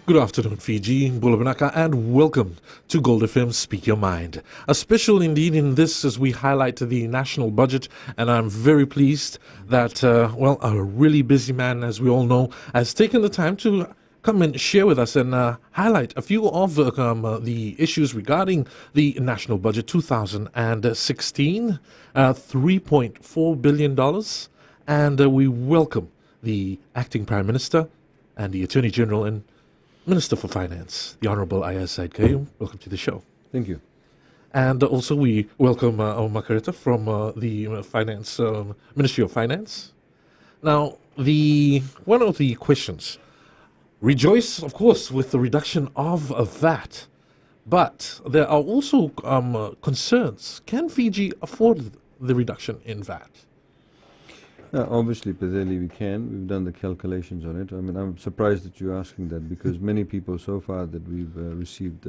Good afternoon, Fiji, Bulabanaka, and welcome to Gold FM Speak Your Mind. A special indeed in this as we highlight the national budget, and I'm very pleased that, a really busy man, as we all know, has taken the time to come and share with us and highlight a few of the issues regarding the national budget 2016, $3.4 billion, and we welcome the acting Prime Minister and the Attorney General and Minister for Finance, the Honourable Ayaz Said Qayyum. Welcome to the show. Thank you. And also we welcome Omar Kareta from the Finance Ministry of Finance. Now, one of the questions, rejoice, of course, with the reduction of VAT, but there are also concerns. Can Fiji afford the reduction in VAT? Obviously, Pazeli, we can. We've done the calculations on it. I mean, I'm surprised that you're asking that because many people so far that we've received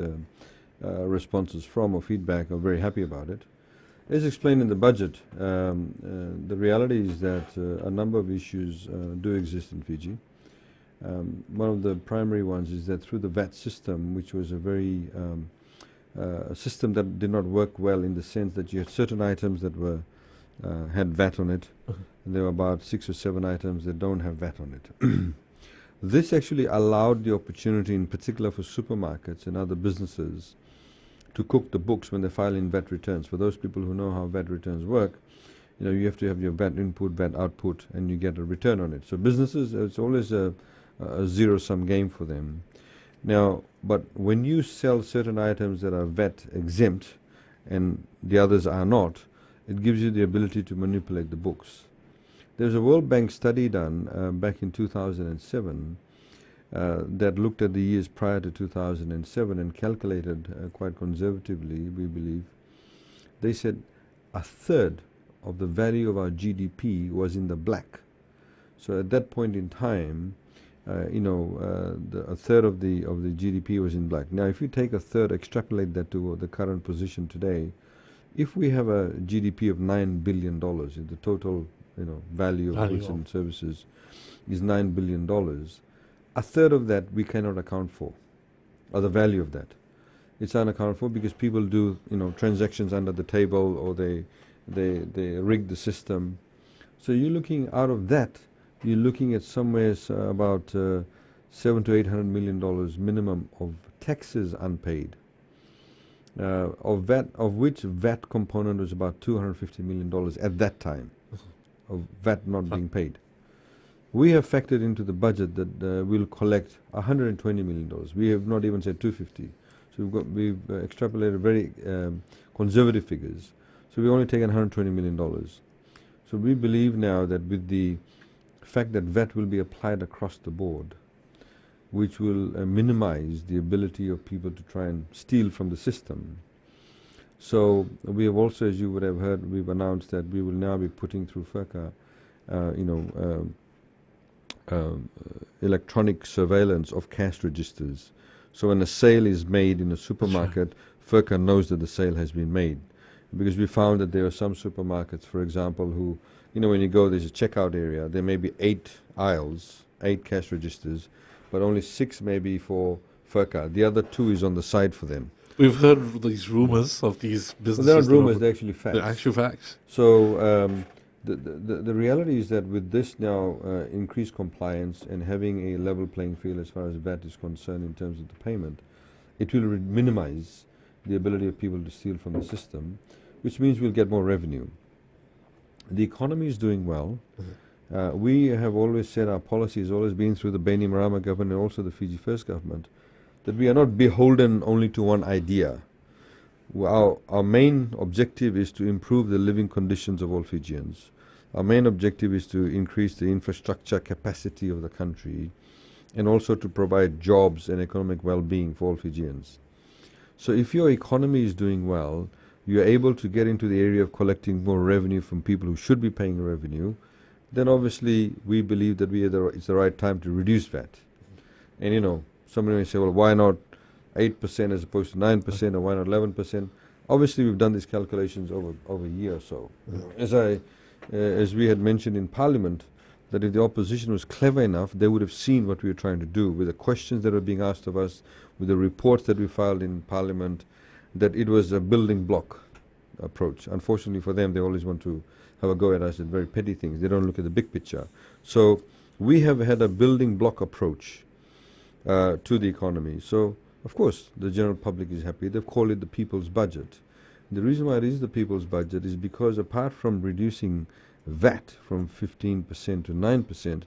responses from or feedback are very happy about it. As explained in the budget, the reality is that a number of issues do exist in Fiji. One of the primary ones is that through the VAT system, which was a very system that did not work well in the sense that you had certain items that were had VAT on it. And there were about 6 or 7 items that don't have VAT on it. This actually allowed the opportunity, in particular for supermarkets and other businesses, to cook the books when they file in VAT returns. For those people who know how VAT returns work, you have to have your VAT input, VAT output, and you get a return on it. So businesses, it's always a zero-sum game for them. Now, but when you sell certain items that are VAT exempt and the others are not, it gives you the ability to manipulate the books. There's a World Bank study done back in 2007 that looked at the years prior to 2007 and calculated quite conservatively, we believe. They said a third of the value of our GDP was in the black. So at that point in time, a third of the GDP was in black. Now, if you take a third, extrapolate that to the current position today, if we have a GDP of $9 billion, if the total value of goods and services is $9 billion, a third of that we cannot account for, or the value of that. It's unaccounted for because people do transactions under the table, or they rig the system. So you're looking out of that, you're looking at somewhere about $700 to $800 million minimum of taxes unpaid. Of which VAT component was about $250 million at that time of VAT not being paid. We have factored into the budget that we'll collect $120 million. We have not even said 250. So we've extrapolated very conservative figures. So we've only taken $120 million. So we believe now that with the fact that VAT will be applied across the board, which will minimize the ability of people to try and steal from the system. So we have also, as you would have heard, we've announced that we will now be putting through FERCA, electronic surveillance of cash registers. So when a sale is made in a supermarket, FERCA knows that the sale has been made. Because we found that there are some supermarkets, for example, who, when you go, there's a checkout area, there may be 8 aisles, 8 cash registers, but only 6 may be for FERCA. The other 2 is on the side for them. We've heard of these rumors of these businesses. They're not rumors, they're actually facts. They're actual facts. So the reality is that with this now increased compliance and having a level playing field as far as VAT is concerned in terms of the payment, it will minimize the ability of people to steal from the system, which means we'll get more revenue. The economy is doing well. We have always said our policy has always been through the Baini Marama government and also the Fiji First government that we are not beholden only to one idea. Our main objective is to improve the living conditions of all Fijians. Our main objective is to increase the infrastructure capacity of the country and also to provide jobs and economic well-being for all Fijians. So if your economy is doing well, you are able to get into the area of collecting more revenue from people who should be paying revenue, then obviously we believe that it's the right time to reduce VAT. And somebody may say, well, why not 8% as opposed to 9%, or why not 11%? Obviously, we've done these calculations over a year or so. As we had mentioned in Parliament, that if the opposition was clever enough, they would have seen what we were trying to do with the questions that were being asked of us, with the reports that we filed in Parliament, that it was a building block approach. Unfortunately for them, they always want to have a go at us at very petty things. They don't look at the big picture. So we have had a building block approach to the economy. So, of course, the general public is happy. They've called it the people's budget. The reason why it is the people's budget is because apart from reducing VAT from 15% to 9%,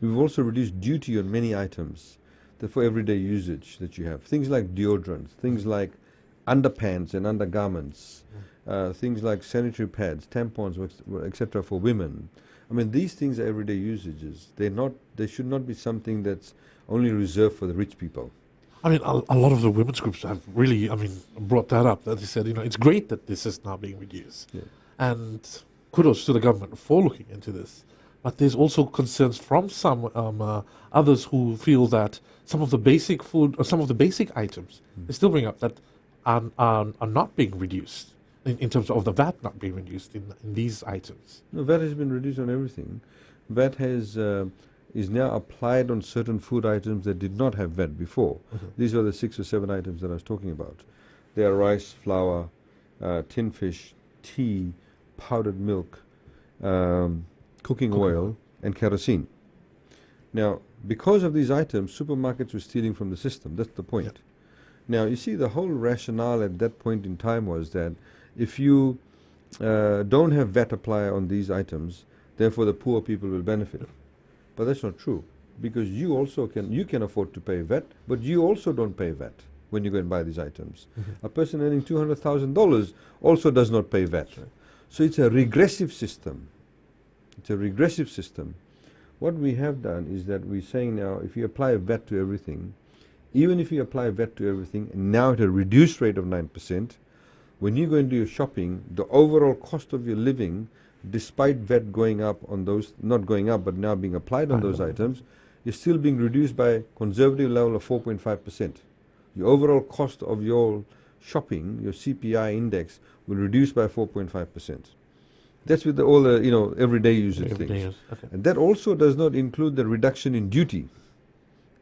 we've also reduced duty on many items that for everyday usage that you have. Things like deodorants, things like underpants and undergarments, things like sanitary pads, tampons, etc. for women. I mean, these things are everyday usages. They should not be something that's only reserved for the rich people. I mean, a lot of the women's groups have really, brought that up. That they said, it's great that this is now being reduced. Yeah. And kudos to the government for looking into this. But there's also concerns from some others who feel that some of the basic food, or some of the basic items, they still bring up that are not being reduced in terms of the VAT not being reduced in these items. No, VAT has been reduced on everything. VAT is now applied on certain food items that did not have VAT before. These are the 6 or 7 items that I was talking about. They are rice, flour, tin fish, tea, powdered milk, cooking oil, and kerosene. Now, because of these items, supermarkets were stealing from the system. That's the point. Yep. Now, you see, the whole rationale at that point in time was that if you don't have VAT apply on these items, therefore the poor people will benefit. But that's not true, because you also can afford to pay VAT, but you also don't pay VAT when you go and buy these items. A person earning $200,000 also does not pay VAT. So it's a regressive system. It's a regressive system. What we have done is that we're saying now, if you apply VAT to everything, even if you apply VAT to everything, now at a reduced rate of 9%, when you go and do your shopping, the overall cost of your living, despite VAT going up on those, not going up, but now being applied on those items, is still being reduced by a conservative level of 4.5%. The overall cost of your shopping, your CPI index, will reduce by 4.5%. That's with all the everyday usage things. Okay. And that also does not include the reduction in duty,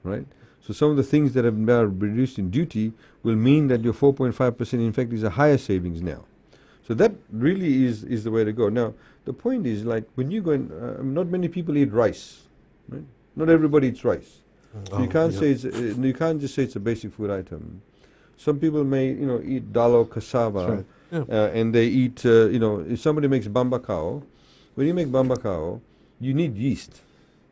right? So some of the things that have now reduced in duty will mean that your 4.5% in fact is a higher savings now. So that really is the way to go. Now, the point is, like, when you go in, not many people eat rice, right? Not everybody eats rice. So you can't say you can't just say it's a basic food item. Some people may, eat dal or cassava, and they eat, if somebody makes bambakao, when you make bambakao, you need yeast.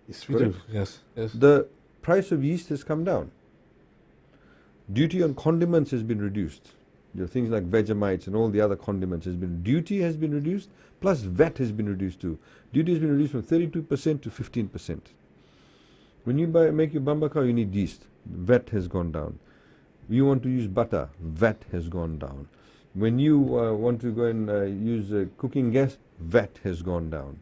Yes, we do. Yes. The price of yeast has come down. Duty on condiments has been reduced. Things like Vegemites and all the other condiments duty has been reduced, plus VAT has been reduced too. Duty has been reduced from 32% to 15%. When you make your bambakao, you need yeast. VAT has gone down. You want to use butter, VAT has gone down. When you want to go and use cooking gas, VAT has gone down.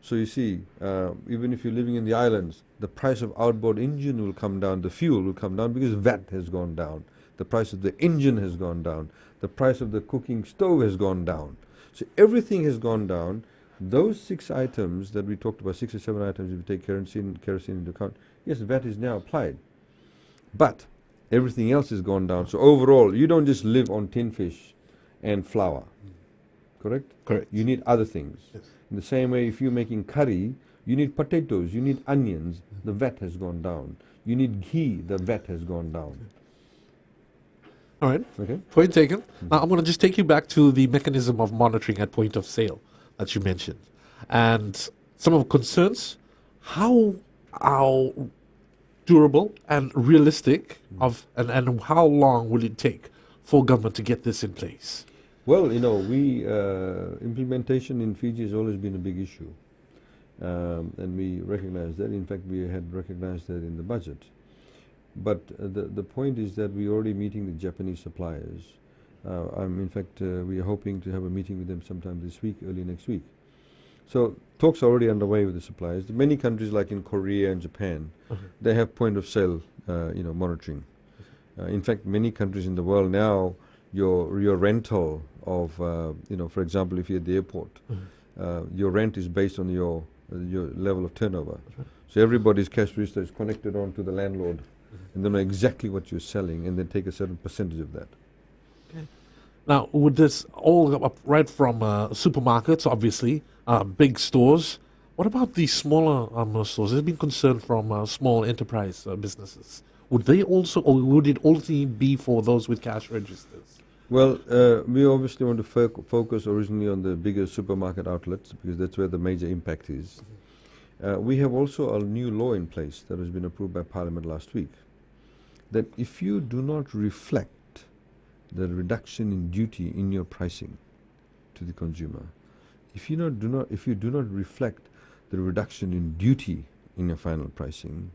So you see, even if you're living in the islands, the price of outboard engine will come down, the fuel will come down because VAT has gone down. The price of the engine has gone down. The price of the cooking stove has gone down. So everything has gone down. Those 6 items that we talked about, 6 or 7 items, if you take kerosene into account, yes, VAT is now applied. But everything else has gone down. So overall, you don't just live on tin fish and flour. Correct? Correct. You need other things. Yes. In the same way, if you're making curry, you need potatoes, you need onions, the VAT has gone down. You need ghee, the VAT has gone down. All right. Okay. Point taken. Now I'm going to just take you back to the mechanism of monitoring at point of sale that you mentioned, and some of the concerns. How durable and realistic and how long will it take for government to get this in place? Well, we implementation in Fiji has always been a big issue, and we recognize that. In fact, we had recognized that in the budget. But the point is that we're already meeting the Japanese suppliers. In fact, we are hoping to have a meeting with them sometime this week, early next week. So talks are already underway with the suppliers. Many countries, like in Korea and Japan, they have point of sale, monitoring. In fact, many countries in the world now, your rental of, for example, if you're at the airport, your rent is based on your your level of turnover. So everybody's cash register is connected on to the landlord, and they know exactly what you're selling, and they take a certain percentage of that. Now, would this all up right from supermarkets, obviously, big stores? What about the smaller stores? There's been concern from small enterprise businesses. Would they also, or would it only be for those with cash registers? Well, we obviously want to focus originally on the bigger supermarket outlets because that's where the major impact is. We have also a new law in place that has been approved by Parliament last week, that if you do not reflect the reduction in duty in your pricing to the consumer, if you do not reflect the reduction in duty in your final pricing,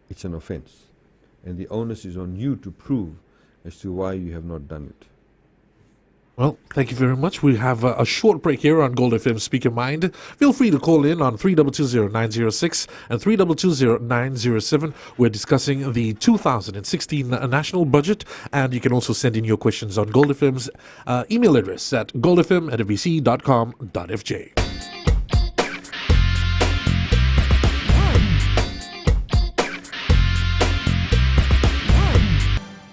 it's an offence, and the onus is on you to prove as to why you have not done it. Well, thank you very much. We have a short break here on Gold FM Speak Your Mind. Feel free to call in on 3220906 and 3220907. We're discussing the 2016 national budget, and you can also send in your questions on Gold FM's email address at goldfm@abc.com.fj.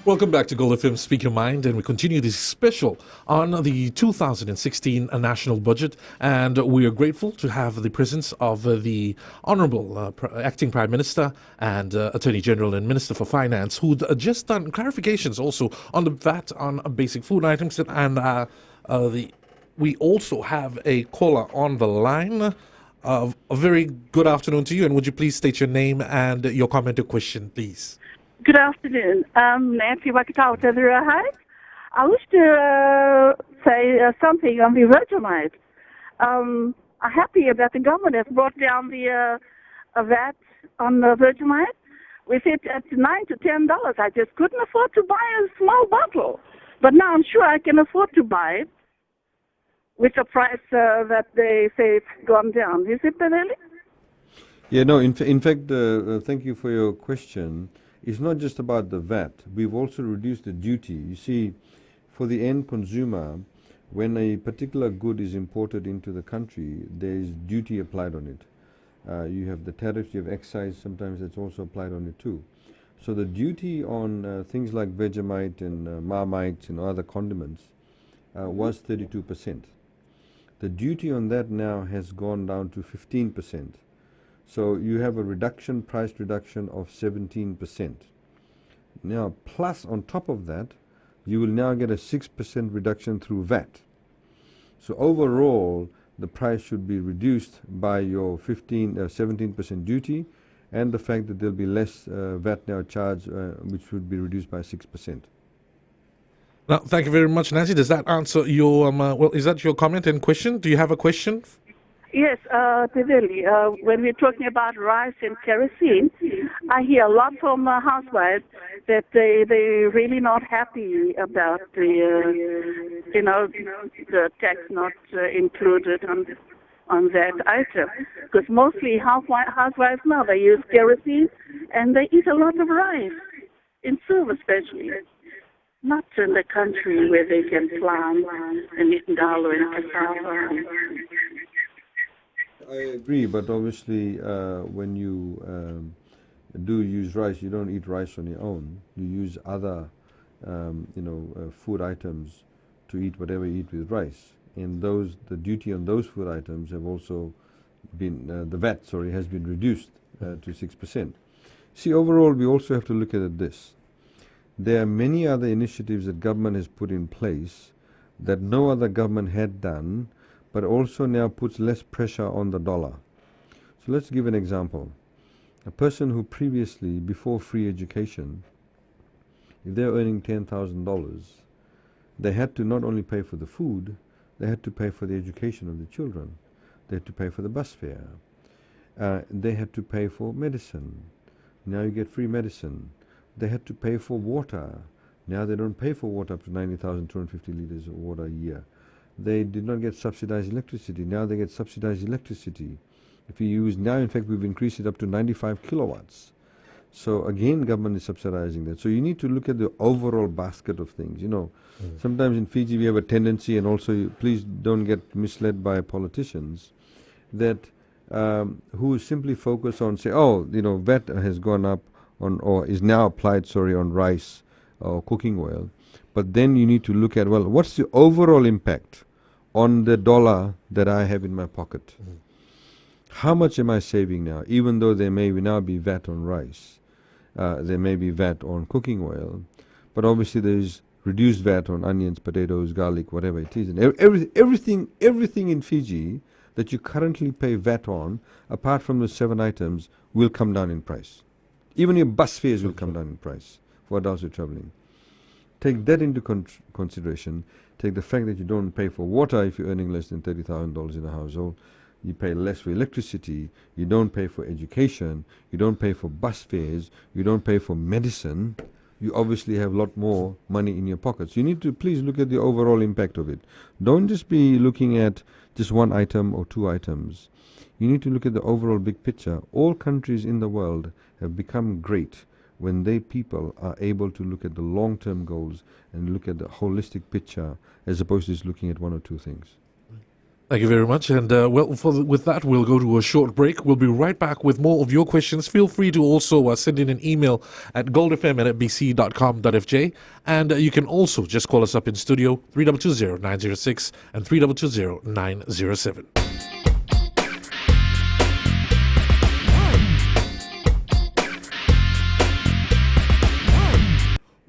Welcome back to Gold FM Speak Your Mind, and we continue this special on the 2016 national budget, and we are grateful to have the presence of the Honourable Acting Prime Minister and Attorney General and Minister for Finance, who'd just done clarifications also on the VAT on basic food items, and we also have a caller on the line. A very good afternoon to you, and would you please state your name and your comment or question, please? Good afternoon. Nancy Wakatawa Heights. I wish to say something on the Vegemite. I'm happy that the government has brought down the VAT on the Vegemite. We said at $9 to $10. I just couldn't afford to buy a small bottle. But now I'm sure I can afford to buy it with the price that they say it's gone down. Is it really? Yeah, no, in fact, thank you for your question. It's not just about the VAT. We've also reduced the duty. You see, for the end consumer, when a particular good is imported into the country, there is duty applied on it. You have the tariff, you have excise, sometimes it's also applied on it too. So the duty on things like Vegemite and Marmite and other condiments was 32%. The duty on that now has gone down to 15%. So you have a price reduction of 17%. Now, plus on top of that, you will now get a 6% reduction through VAT. So overall, the price should be reduced by your 17% duty, and the fact that there'll be less VAT now charged, which would be reduced by 6%. Now, thank you very much, Nancy. Does that answer your, is that your comment and question? Do you have a question? Yes, Teveli, when we're talking about rice and kerosene, I hear a lot from housewives that they're really not happy about the tax not included on that item. Because mostly housewives now, they use kerosene and they eat a lot of rice, in Sulu especially. Not in the country where they can plant and eat dalo and cassava. I agree, but obviously when you do use rice, you don't eat rice on your own. You use other, food items to eat whatever you eat with rice. And the duty on those food items have also been, the VAT, has been reduced to 6%. See, overall, we also have to look at this. There are many other initiatives that government has put in place that no other government had done, but also now puts less pressure on the dollar. So let's give an example. A person who previously, before free education, if they're earning $10,000, they had to not only pay for the food, they had to pay for the education of the children. They had to pay for the bus fare. They had to pay for medicine. Now you get free medicine. They had to pay for water. Now they don't pay for water up to 90,250 liters of water a year. They did not get subsidized electricity. Now they get subsidized electricity. If you use, now in fact we've increased it up to 95 kilowatts. So again, government is subsidizing that. So you need to look at the overall basket of things. Sometimes in Fiji we have a tendency, and also please don't get misled by politicians, that who simply focus on say, oh, VAT has gone up on, or is now applied, sorry, on rice or cooking oil. But then you need to look at, well, what's the overall impact on the dollar that I have in my pocket? How much am I saving now? Even though there may now be VAT on rice, there may be VAT on cooking oil, but obviously there is reduced VAT on onions, potatoes, garlic, whatever it is. And everything in Fiji that you currently pay VAT on, apart from the 7 items, will come down in price. Even your bus fares will come down in price for adults who are traveling. Take that into consideration. Take the fact that you don't pay for water if you're earning less than $30,000 in a household. You pay less for electricity. You don't pay for education. You don't pay for bus fares. You don't pay for medicine. You obviously have a lot more money in your pockets. You need to please look at the overall impact of it. Don't just be looking at just one item or 2 items. You need to look at the overall big picture. All countries in the world have become great when their people are able to look at the long-term goals and look at the holistic picture as opposed to just looking at 1 or 2 things. Thank you very much. And with that, we'll go to a short break. We'll be right back with more of your questions. Feel free to also send in an email at goldfm@bc.com.fj. And you can also just call us up in studio, 3220-906 and 3220-907.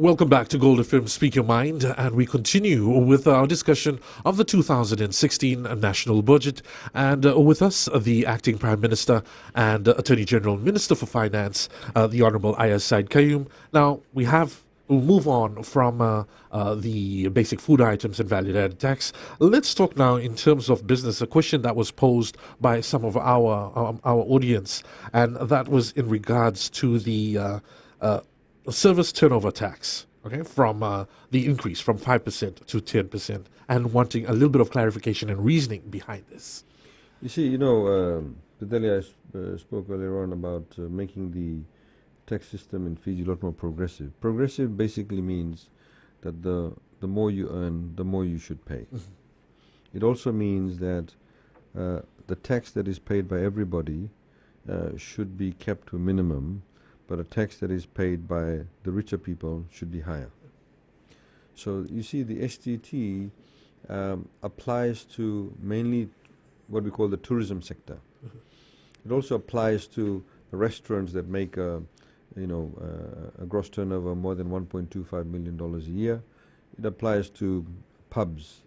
Welcome back to Gold FM Speak Your Mind, and we continue with our discussion of the 2016 national budget. And with us, the acting Prime Minister and Attorney General Minister for Finance, the Honourable Ayaz Said Qayyum. Now, we'll move on from the basic food items and value-added tax. Let's talk now in terms of business, a question that was posed by some of our audience, and that was in regards to the service turnover tax, okay, from the increase from 5% to 10%, and wanting a little bit of clarification and reasoning behind this. You see, Vitaly, I spoke earlier on about making the tax system in Fiji a lot more progressive. Progressive basically means that the more you earn, the more you should pay. It also means that the tax that is paid by everybody should be kept to a minimum, but a tax that is paid by the richer people should be higher. So you see, the STT applies to mainly what we call the tourism sector. It also applies to restaurants that make a gross turnover more than $1.25 million a year. It applies to pubs,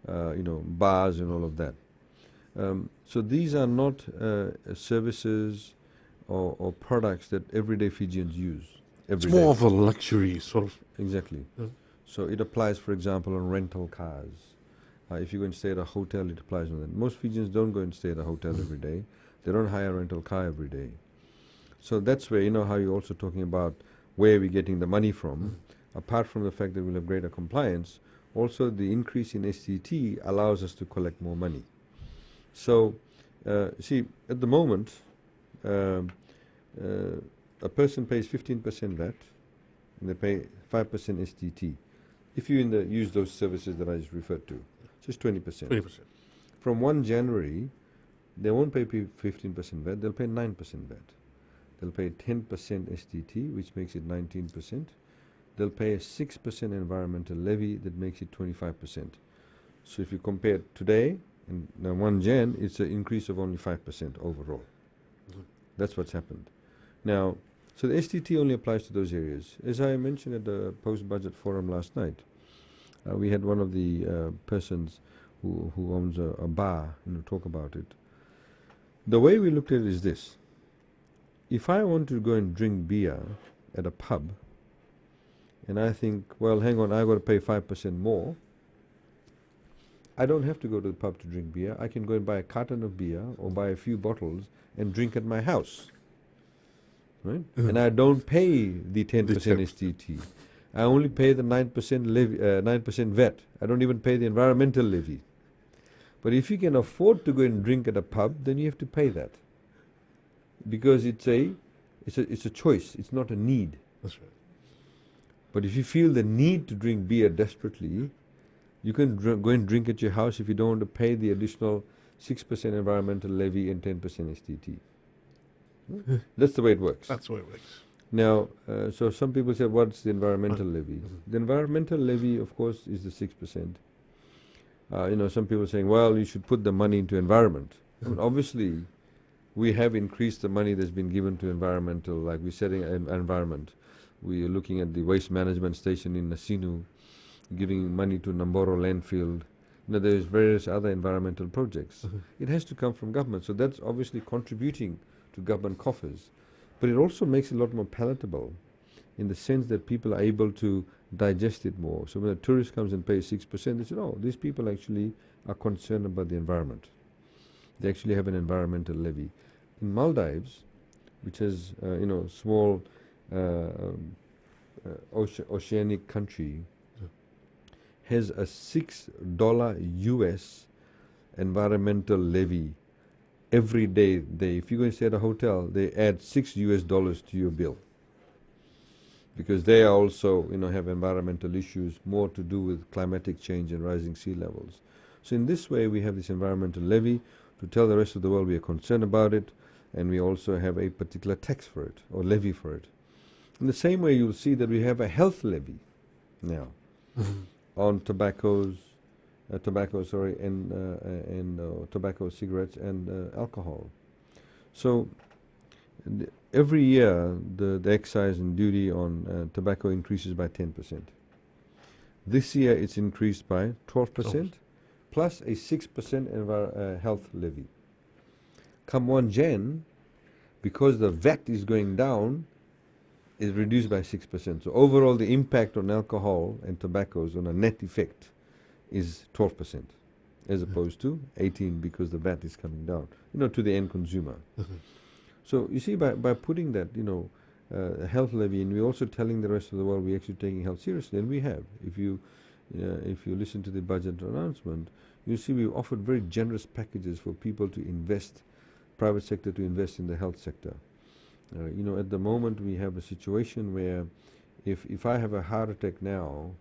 bars and all of that. So these are not services or products that everyday Fijians use. It's more of a luxury sort of. Exactly. So it applies, for example, on rental cars. If you go and stay at a hotel, it applies on that. Most Fijians don't go and stay at a hotel every day. They don't hire a rental car every day. So that's where, how you're also talking about where we're getting the money from. Apart from the fact that we'll have greater compliance, also the increase in STT allows us to collect more money. So, see, at the moment, a person pays 15% VAT and they pay 5% STT. If you use those services that I just referred to, just 20%. 20%. From 1 January, they won't pay 15% VAT, they'll pay 9% VAT. They'll pay 10% STT, which makes it 19%. They'll pay a 6% environmental levy that makes it 25%. So if you compare today and now 1 Jan, it's an increase of only 5% overall. That's what's happened. Now, so the STT only applies to those areas. As I mentioned at the post-budget forum last night, we had one of the persons who owns a bar, talk about it. The way we looked at it is this. If I want to go and drink beer at a pub, and I think, well, hang on, I've got to pay 5% more, I don't have to go to the pub to drink beer. I can go and buy a carton of beer or buy a few bottles and drink at my house. Right? And I don't pay the 10% STT. I only pay the 9% levy, 9% VAT. I don't even pay the environmental levy. But if you can afford to go and drink at a pub, then you have to pay that. Because it's a choice, it's not a need. That's right. But if you feel the need to drink beer desperately, you can go and drink at your house if you don't want to pay the additional 6% environmental levy and 10% STT. That's the way it works. That's the way it works. Now, so some people say, what's the environmental levy? The environmental levy, of course, is the 6%. Some people are saying, well, you should put the money into environment. I mean, obviously, we have increased the money that's been given to environmental, like we're setting an environment. We are looking at the waste management station in Nasinu, giving money to Namboro landfill. There's various other environmental projects. It has to come from government. So that's obviously contributing to government coffers. But it also makes it a lot more palatable in the sense that people are able to digest it more. So when a tourist comes and pays 6%, they say, oh, these people actually are concerned about the environment. They actually have an environmental levy. In Maldives, which is small oceanic country, has a $6 US environmental levy every day. If you go and stay at a hotel, they add $6 US to your bill, because they also have environmental issues more to do with climatic change and rising sea levels. So in this way, we have this environmental levy to tell the rest of the world we are concerned about it, and we also have a particular tax for it or levy for it. In the same way, you'll see that we have a health levy now on tobacco, cigarettes, and alcohol. So every year, the excise and duty on tobacco increases by 10%. This year, it's increased by 12%, plus a 6% health levy. Come 1 Jan, because the VAT is going down, is reduced by 6%. So overall, the impact on alcohol and tobaccos on a net effect is 12%, as opposed to 18% because the VAT is coming down, to the end consumer. So you see, by putting that, health levy, and we're also telling the rest of the world we're actually taking health seriously, and we have. If you listen to the budget announcement, you see we've offered very generous packages for people to invest, private sector to invest in the health sector. At the moment we have a situation where if I have a heart attack now,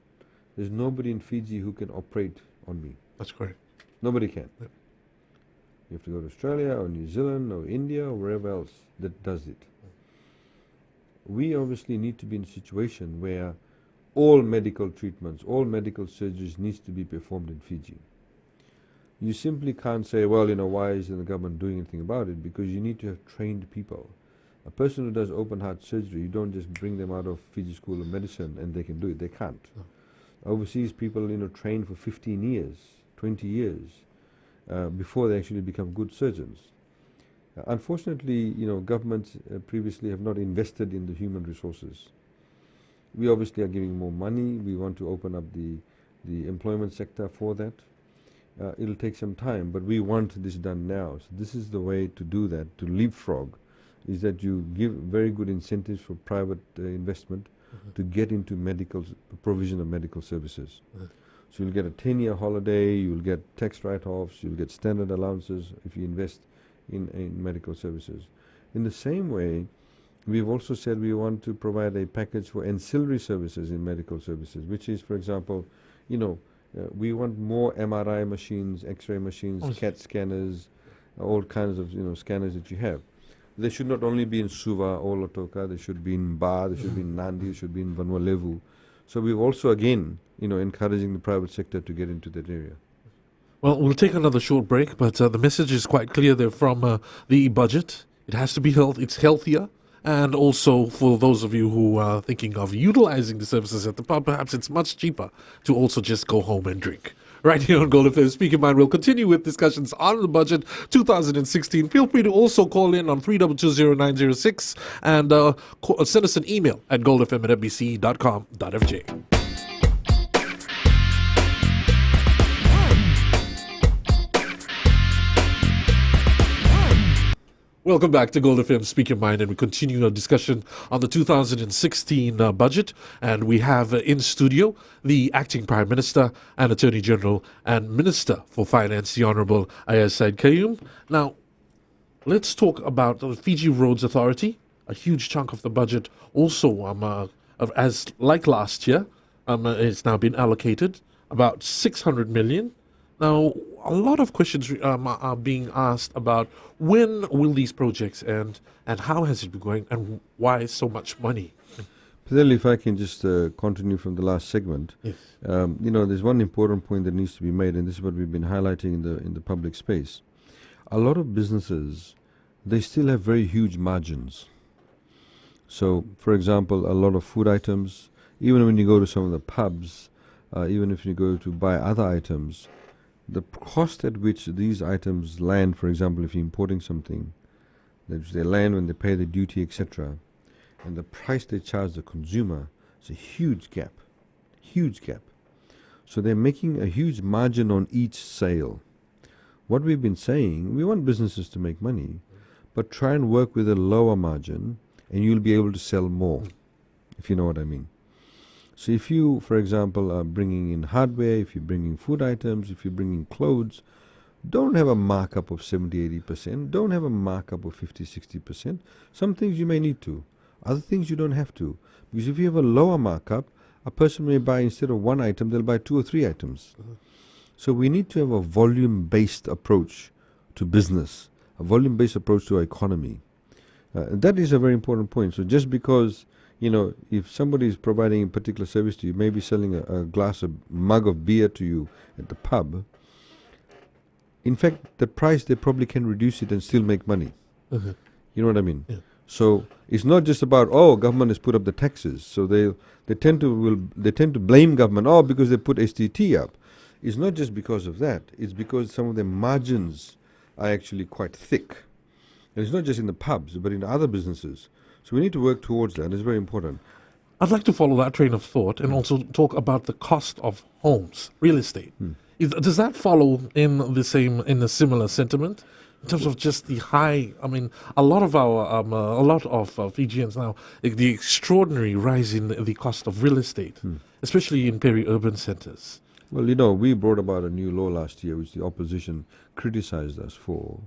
there's nobody in Fiji who can operate on me. That's correct. Nobody can. Yep. You have to go to Australia or New Zealand or India or wherever else that does it. We obviously need to be in a situation where all medical treatments, all medical surgeries needs to be performed in Fiji. You simply can't say, well, why isn't the government doing anything about it? Because you need to have trained people. A person who does open heart surgery, you don't just bring them out of Fiji School of Medicine and they can do it. They can't. No. Overseas people, train for 15 years, 20 years before they actually become good surgeons. Unfortunately, governments previously have not invested in the human resources. We obviously are giving more money. We want to open up the employment sector for that. It'll take some time, but we want this done now. So this is the way to do that, to leapfrog, is that you give very good incentives for private investment to get into provision of medical services. So you'll get a 10-year holiday, you'll get tax write-offs, you'll get standard allowances if you invest in medical services. In the same way, we've also said we want to provide a package for ancillary services in medical services, which is, for example, we want more MRI machines, X-ray machines, CAT scanners, all kinds of scanners that you have. They should not only be in Suva or Lotoka, they should be in Ba, they should be in Nandi, they should be in Vanuatu. So we've also, again, encouraging the private sector to get into that area. Well, we'll take another short break, but the message is quite clear there from the budget. It has to be it's healthier. And also for those of you who are thinking of utilizing the services at the pub, perhaps it's much cheaper to also just go home and drink. Right here on Gold FM Speak Your Mind, we'll continue with discussions on the budget 2016. Feel free to also call in on 3220906 and send us an email at goldfm@mbc.com.fj. Welcome back to Gold FM Speak Your Mind, and we continue our discussion on the 2016 budget. And we have in studio the Acting Prime Minister and Attorney General and Minister for Finance, the Honourable Ayaz Said Qayyum. Now, let's talk about the Fiji Roads Authority. A huge chunk of the budget also, as like last year, it's now been allocated about 600 million Now, a lot of questions are being asked about when will these projects end, and how has it been going, and why so much money? Fidel, if I can just continue from the last segment, Yes. there's one important point that needs to be made, and this is what we've been highlighting in the public space. A lot of businesses, they still have very huge margins. So, for example, a lot of food items, even when you go to some of the pubs, even if you go to buy other items, the cost at which these items land, for example, if you're importing something, that they land when they pay the duty, etc., and the price they charge the consumer is a huge gap. Huge gap. So they're making a huge margin on each sale. What we've been saying, we want businesses to make money, but try and work with a lower margin, and you'll be able to sell more, if you know what I mean. So if you, for example, are bringing in hardware, if you're bringing food items, if you're bringing clothes, don't have a markup of 70-80%, don't have a markup of 50-60%. Some things you may need to, other things you don't have to. Because if you have a lower markup, a person may buy, instead of one item, they'll buy 2 or 3 items. So we need to have a volume-based approach to business, a volume-based approach to our economy. That is a very important point. So just because, if somebody is providing a particular service to you, maybe selling a mug of beer to you at the pub, in fact, the price, they probably can reduce it and still make money. Uh-huh. You know what I mean? Yeah. So it's not just about, government has put up the taxes. So they tend to blame government, because they put STT up. It's not just because of that. It's because some of their margins are actually quite thick. And it's not just in the pubs, but in other businesses. So we need to work towards that. It's very important. I'd like to follow that train of thought and also talk about the cost of homes, real estate. Does that follow in a similar sentiment? In terms of just the high, a lot of Fijians now, the extraordinary rise in the cost of real estate, especially in peri-urban centers. Well, we brought about a new law last year, which the opposition criticized us for.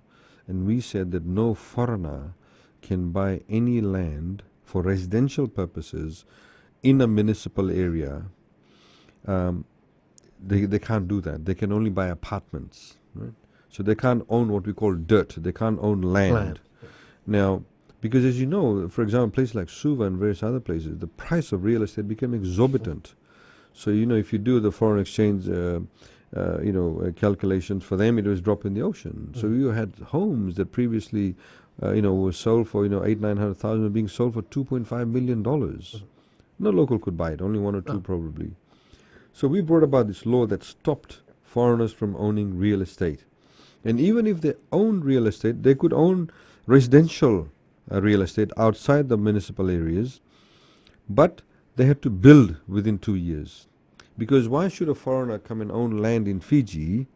And we said that no foreigner can buy any land for residential purposes in a municipal area. They can't do that. They can only buy apartments, right? So they can't own what we call dirt. They can't own land. Now, because as you know, for example, places like Suva and various other places, the price of real estate became exorbitant. So, if you do the foreign exchange, calculations, for them it was drop in the ocean. So you had homes that previously, were sold for, 800,000-900,000 were being sold for $2.5 million. No local could buy it, only one or two probably. So we brought about this law that stopped foreigners from owning real estate. And even if they owned real estate, they could own residential real estate outside the municipal areas, but they had to build within 2 years. Because why should a foreigner come and own land in Fiji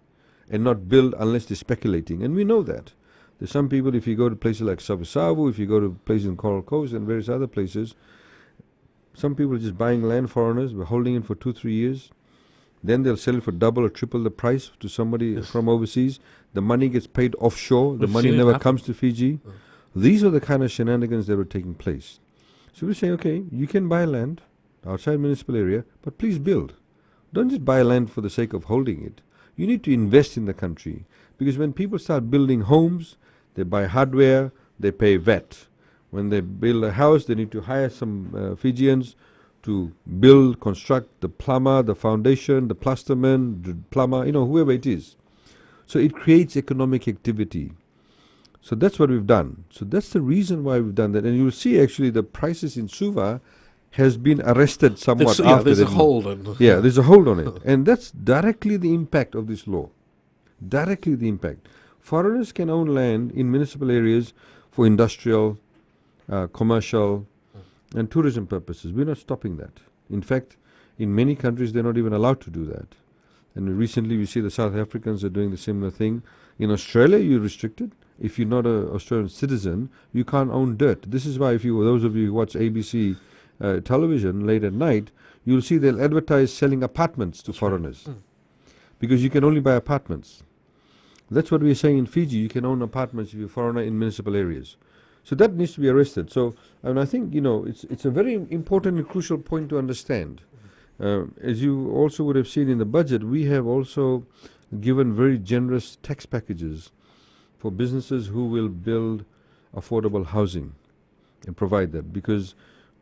and not build unless they're speculating? And we know that. There's some people, if you go to places like Savusavu, if you go to places in Coral Coast and various other places, some people are just buying land, foreigners, we're holding it for 2-3 years. Then they'll sell it for double or triple the price to somebody from overseas. The money gets paid offshore. The money never comes to Fiji. These are the kind of shenanigans that were taking place. So we say, okay, you can buy land outside municipal area, but please build. Don't just buy land for the sake of holding it. You need to invest in the country. Because when people start building homes, they buy hardware, they pay VAT. When they build a house, they need to hire some Fijians to build, construct, the plumber, the foundation, the plasterman, the plumber, whoever it is. So it creates economic activity. So that's what we've done. So that's the reason why we've done that. And you'll see actually the prices in Suva has been arrested somewhat after there's that. a hold on. Yeah, there's a hold on it. And that's directly the impact of this law. Directly the impact. Foreigners can own land in municipal areas for industrial, commercial, and tourism purposes. We're not stopping that. In fact, in many countries, they're not even allowed to do that. And recently, we see the South Africans are doing the similar thing. In Australia, you're restricted. If you're not an Australian citizen, you can't own dirt. This is why, those of you who watch ABC television late at night, you'll see they'll advertise selling apartments to foreigners. Because you can only buy apartments. That's what we're saying in Fiji. You can own apartments if you're a foreigner in municipal areas. So that needs to be arrested. So, I think, it's a very important and crucial point to understand. As you also would have seen in the budget, we have also given very generous tax packages for businesses who will build affordable housing and provide that, because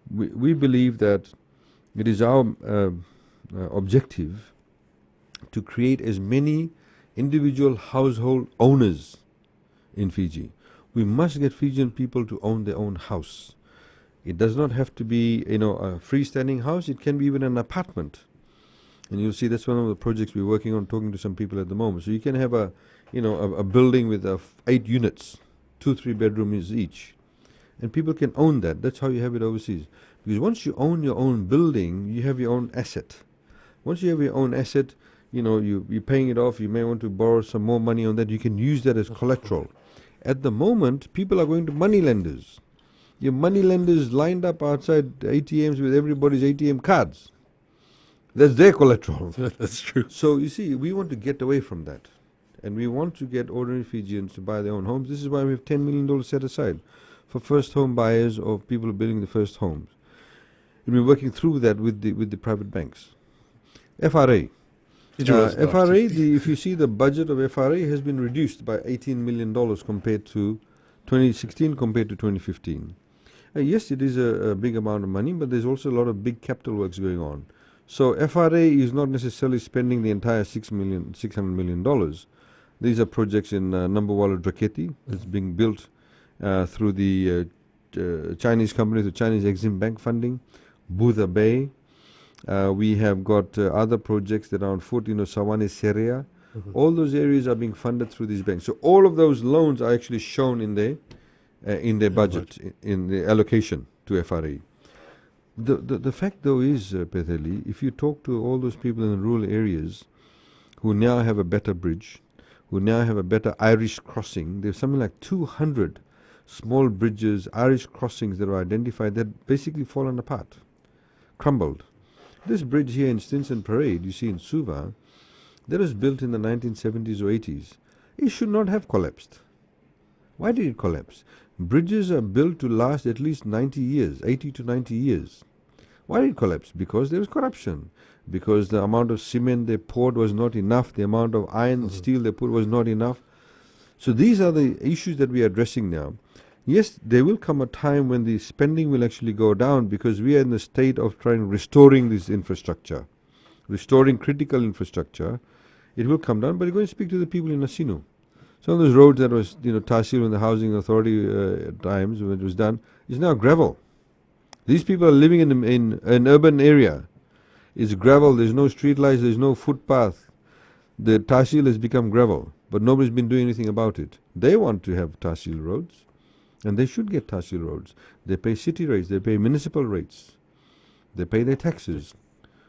we believe that it is our objective to create as many individual household owners in Fiji. We must get Fijian people to own their own house. It does not have to be, a freestanding house. It can be even an apartment. And you'll see that's one of the projects we're working on, talking to some people at the moment. So you can have a building with 8 units, 2-3 bedrooms each. And people can own that. That's how you have it overseas. Because once you own your own building, you have your own asset. Once you have your own asset, you're paying it off. You may want to borrow some more money on that. You can use that as collateral. At the moment, people are going to money lenders. Your money lenders lined up outside ATMs with everybody's ATM cards. That's their collateral. That's true. So you see, we want to get away from that. And we want to get ordinary Fijians to buy their own homes. This is why we have $10 million set aside for first home buyers or people building the first homes. And we're working through that with the private banks. FRA. FRA, if you see the budget of FRA has been reduced by $18 million compared to 2016 compared to 2015. Yes, it is a big amount of money, but there's also a lot of big capital works going on. So FRA is not necessarily spending the entire $600 million. These are projects in Numbawala Draketi that's being built through the Chinese company, the Chinese Exim Bank funding, Buddha Bay. We have got other projects that are on foot, Sawane Seria. All those areas are being funded through these banks. So all of those loans are actually shown in their budget, in the allocation to FRA. The fact though is, Petheli, if you talk to all those people in the rural areas who now have a better bridge, who now have a better Irish crossing, there's something like 200 small bridges, Irish crossings that are identified that basically fallen apart, crumbled. This bridge here in Stinson Parade, you see in Suva, that was built in the 1970s or 80s. It should not have collapsed. Why did it collapse? Bridges are built to last at least 90 years, 80 to 90 years. Why did it collapse? Because there was corruption. Because the amount of cement they poured was not enough. The amount of iron and steel they put was not enough. So these are the issues that we are addressing now. Yes, there will come a time when the spending will actually go down because we are in the state of restoring this infrastructure, restoring critical infrastructure. It will come down, but you're going to speak to the people in Nasinu. Some of those roads that was, Tahsil and the Housing Authority times when it was done, is now gravel. These people are living in an urban area. It's gravel, there's no street lights, there's no footpath. The Tahsil has become gravel, but nobody's been doing anything about it. They want to have Tahsil roads, and they should get Tahsil roads. They pay city rates, they pay municipal rates, they pay their taxes.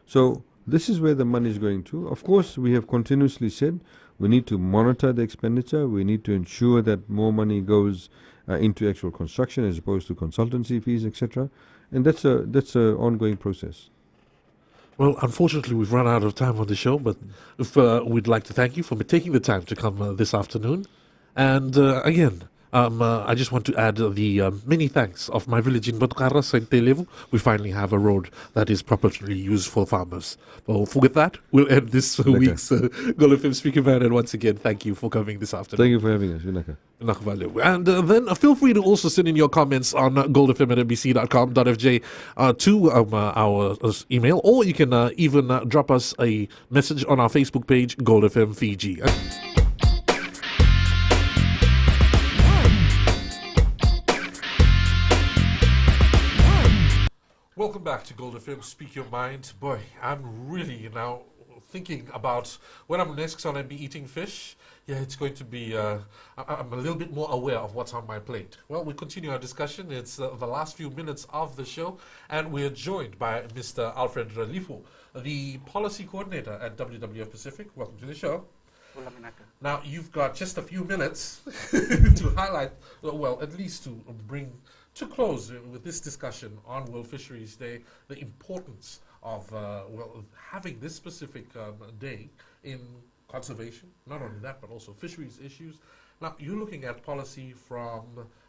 So this is where the money is going to. Of course, we have continuously said we need to monitor the expenditure. We need to ensure that more money goes into actual construction as opposed to consultancy fees, etc. And that's a ongoing process. Well, unfortunately, we've run out of time on the show, but if, we'd like to thank you for taking the time to come this afternoon. And again, I just want to add the many thanks of my village in Botkara, St. Televu. We finally have a road that is properly used for farmers. Well, with that, we'll end this week's Gold FM Speaker Man. And once again, thank you for coming this afternoon. Thank you for having us. Vinaka. And then feel free to also send in your comments on goldfm@nbc.com.fj to our email, or you can even drop us a message on our Facebook page, Gold FM Fiji. Welcome back to Gold FM Speak Your Mind. Boy, I'm really now thinking about when I'm next going to be eating fish. Yeah, it's going to be, I'm a little bit more aware of what's on my plate. Well, we continue our discussion. It's the last few minutes of the show, and we're joined by Mr. Alfred Ralifu, the policy coordinator at WWF Pacific. Welcome to the show. Now, you've got just a few minutes to highlight, well, at least to bring to close with this discussion on World Fisheries Day, the importance of having this specific day in conservation, not only that, but also fisheries issues. Now, you're looking at policy from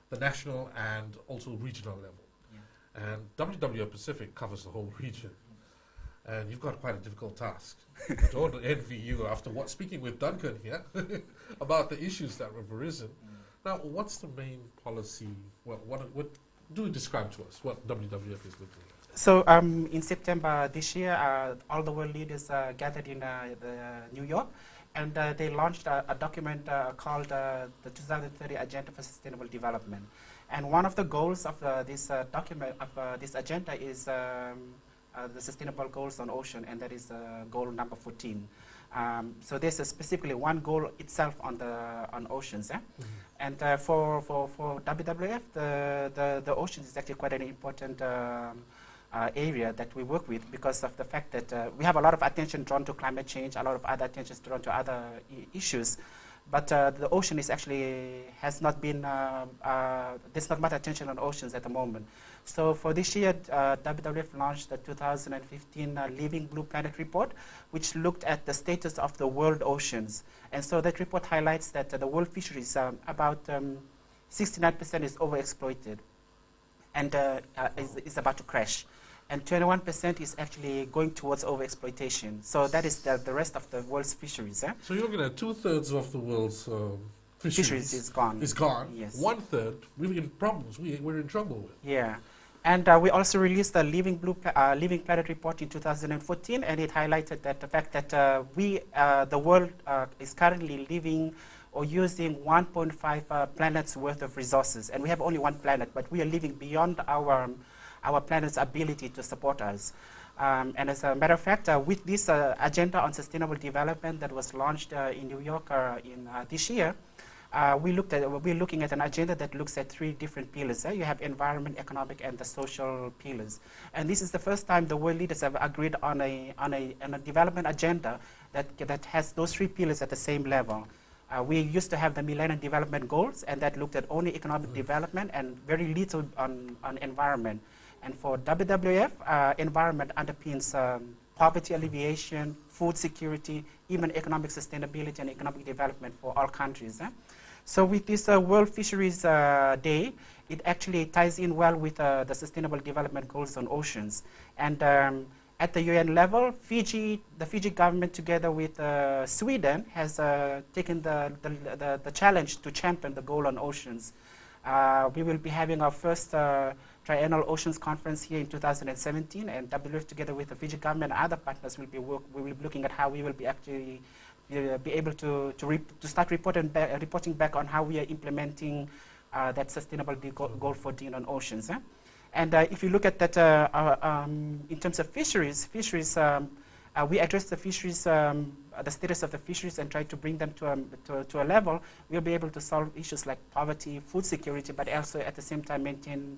the national and also regional level. Yeah. And WWF Pacific covers the whole region. and you've got quite a difficult task. Don't envy you after speaking with Duncan here about the issues that have arisen. Now, what's the main policy? What do describe to us what WWF is looking at? So in September this year, all the world leaders gathered in New York, and they launched a document called the 2030 Agenda for Sustainable Development. And one of the goals of this document, of this agenda, is the Sustainable Goals on Ocean, and that is goal number 14. So there's specifically one goal itself on oceans. And for WWF, the oceans is actually quite an important area that we work with, because of the fact that we have a lot of attention drawn to climate change, a lot of other attention drawn to other issues. But the ocean is actually has not been, there's not much attention on oceans at the moment. So for this year, WWF launched the 2015 Living Blue Planet report, which looked at the status of the world oceans. And so that report highlights that the world fisheries, about 69% is overexploited and is about to crash. And 21% is actually going towards overexploitation. So that is the rest of the world's fisheries. So you're looking at 2/3 of the world's fisheries is gone. Is gone. Yes. 1/3 we're in problems. We're in trouble with. Yeah. And we also released the Living Planet report in 2014, and it highlighted that the fact that the world is currently living or using 1.5 planets worth of resources. And we have only one planet, but we are living beyond our planet's ability to support us. And as a matter of fact, with this agenda on sustainable development that was launched in New York in this year, we're looking at an agenda that looks at 3 different pillars. You have environment, economic, and the social pillars. And this is the first time the world leaders have agreed on a development agenda that has those 3 pillars at the same level. We used to have the Millennium Development Goals, and that looked at only economic development and very little on environment. And for WWF, environment underpins poverty alleviation, food security, even economic sustainability and economic development for all countries. So with this World Fisheries Day, it actually ties in well with the Sustainable Development Goals on oceans. And at the UN level, the Fiji government, together with Sweden, has taken the challenge to champion the goal on oceans. We will be having our first Triennial Oceans Conference here in 2017, and WWF, together with the Fiji government and other partners, we will be looking at how we will be actually be able to start reporting back on how we are implementing that Sustainable Goal 14 on oceans. And if you look at that in terms of fisheries, we address the fisheries, the status of the fisheries, and try to bring them to a level we'll be able to solve issues like poverty, food security, but also at the same time maintain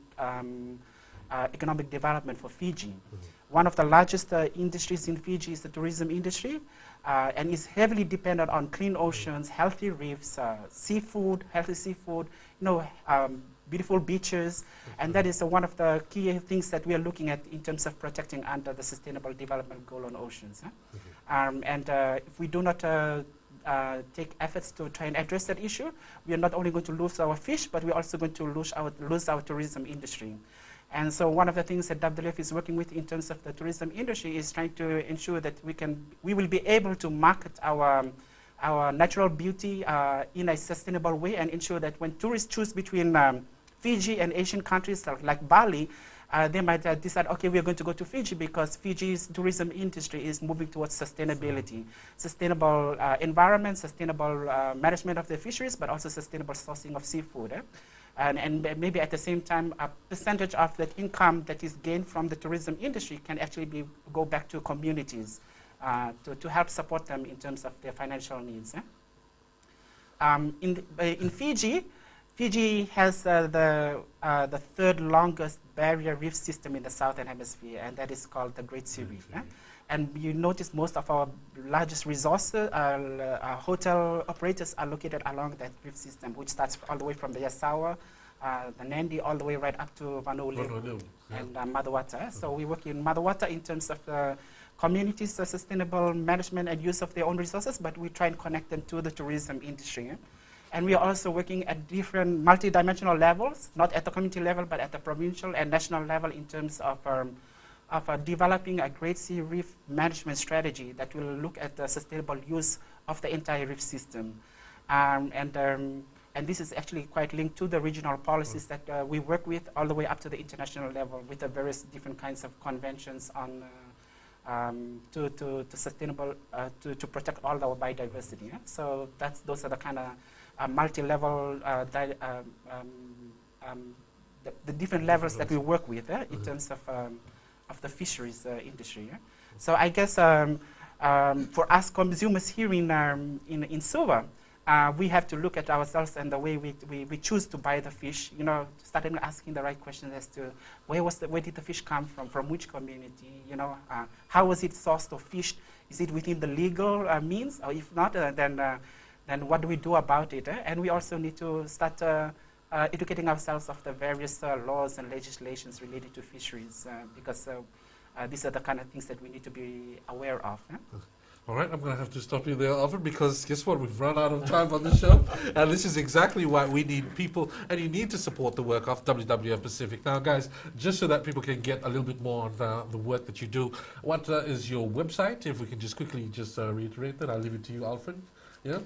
economic development for Fiji. One of the largest industries in Fiji is the tourism industry, and is heavily dependent on clean oceans, healthy reefs, healthy seafood, beautiful beaches, and that is one of the key things that we are looking at in terms of protecting under the Sustainable Development Goal on oceans. And if we do not take efforts to try and address that issue, we are not only going to lose our fish, but we're also going to lose our tourism industry. And so one of the things that WWF is working with in terms of the tourism industry is trying to ensure that we will be able to market our natural beauty in a sustainable way, and ensure that when tourists choose between Fiji and Asian countries like Bali, they might decide, okay, we're going to go to Fiji because Fiji's tourism industry is moving towards sustainability, sustainable environment, sustainable management of the fisheries, but also sustainable sourcing of seafood. And maybe at the same time, a percentage of that income that is gained from the tourism industry can actually go back to communities to help support them in terms of their financial needs. In Fiji has the 3rd longest barrier reef system in the southern hemisphere, and that is called the Great Sea Reef. And you notice most of our largest resources, hotel operators are located along that reef system, which starts all the way from the Yasawa, the Nandi, all the way right up to Vanolu and Madawata. So we work in Madawata in terms of the communities' sustainable management and use of their own resources, but we try and connect them to the tourism industry. And we are also working at different multidimensional levels, not at the community level, but at the provincial and national level in terms of developing a Great Sea Reef management strategy that will look at the sustainable use of the entire reef system. And this is actually quite linked to the regional policies that we work with all the way up to the international level with the various different kinds of conventions on to sustainable, to protect all our biodiversity. Yeah? So those are the kind of multi-level, the different levels that we work with in terms of the fisheries industry. Yeah? So I guess for us consumers here in Suva, we have to look at ourselves and the way we choose to buy the fish. You know, starting asking the right questions as to where did the fish come from which community? You know, how was it sourced or fished? Is it within the legal means, or if not, then what do we do about it? And we also need to start educating ourselves of the various laws and legislations related to fisheries, because these are the kind of things that we need to be aware of. All right, I'm going to have to stop you there, Alfred, because guess what? We've run out of time on the show. And this is exactly why we need people, and you need to support the work of WWF Pacific. Now, guys, just so that people can get a little bit more on the work that you do, what is your website? If we can just quickly reiterate that, I'll leave it to you, Alfred. Yeah?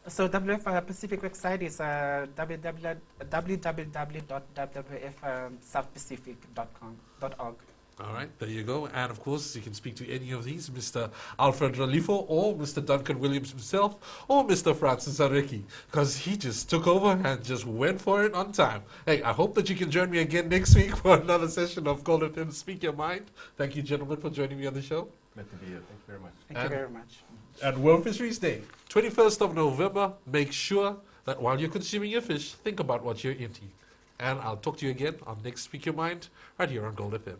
So WWF Pacific website is www.wwf.southpacific.org. All right, there you go. And of course, you can speak to any of these, Mr. Alfred Ralifo or Mr. Duncan Williams himself or Mr. Francis Areki, because he just took over and just went for it on time. Hey, I hope that you can join me again next week for another session of Golden Film Speak Your Mind. Thank you, gentlemen, for joining me on the show. Glad to be here. Thank you very much. Thank you very much. And World Fisheries Day, 21st of November. Make sure that while you're consuming your fish, think about what you're eating. And I'll talk to you again on next Speak Your Mind right here on Gold FM.